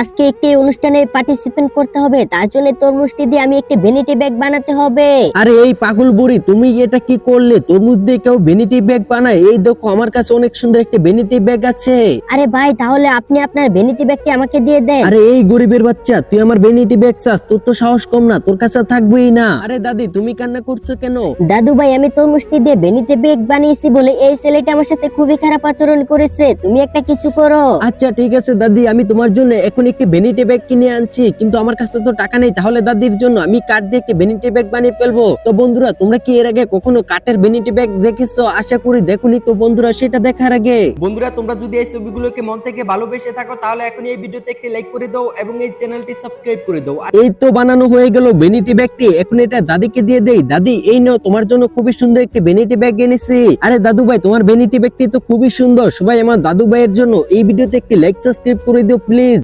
আজকে একটি অনুষ্ঠানে পার্টিসিপেট করতে হবে, তার জন্য তরমুজটি দিয়ে আমি একটি ভ্যানিটি ব্যাগ বানাতে হবে। আরে এই পাগল বুড়ি, তুমি এটা কি করলে? তরমুজ দিয়ে কেউ ভ্যানিটি ব্যাগ বানায়? এই দেখো আমার কাছে অনেক সুন্দর একটা ভ্যানিটি ব্যাগ আছে। আরে ভাই, তাহলে আপনি আপনার ভ্যানিটি ব্যাগটি আমাকে দিয়ে দেন। আরে এই গরিবের বাচ্চা, তুই আমার ভ্যানিটি ব্যাগ চাস? তোর তো সাহস কম না, তোর কাছে থাকবেই না। আরে দাদি, তুমি কান্না করছো কেন? দাদু ভাই, আমি তরমুজটি দিয়ে ভ্যানিটি ব্যাগ বানিয়েছি বলে এই ছেলেটা আমার সাথে খুবই খারাপ আচরণ করেছে। তুমি একটা কিছু করো। আচ্ছা ঠিক আছে দাদি, আমি তোমার জন্য এখন একটি ভ্যানিটি ব্যাগ কিনে আনছি, কিন্তু আমার কাছে তো টাকা নেই। তাহলে দাদির জন্য আমি কাঠ দিয়ে একটি ভ্যানিটি ব্যাগ বানিয়ে ফেলবো। তো বন্ধুরা, তোমরা কি এর আগে কখনো কাঠের ভ্যানিটি ব্যাগ দেখেছো? আশা করি দেখোনি। তো বন্ধুরা, সেটা দেখার আগে বন্ধুরা, তোমরা যদি এই ছবিগুলোকে মন থেকে ভালোবেসে থাকো তাহলে এখন এই ভিডিওতে একটি লাইক করে দাও এবং এই চ্যানেলটি সাবস্ক্রাইব করে দাও। এই তো বানানো হয়ে গেল ভ্যানিটি ব্যাগটি। এখন এটা দাদিকে দিয়ে দেই। দাদি, এই নাও, তোমার জন্য খুবই সুন্দর একটি ভ্যানিটি ব্যাগ এনেছি। আরে দাদু ভাই, তোমার ভ্যানিটি ব্যাগটি তো খুবই সুন্দর। সবাই আমার দাদু ভাইয়ের জন্য এই ভিডিওতে একটি লাইক সাবস্ক্রাইব করে দিও প্লিজ।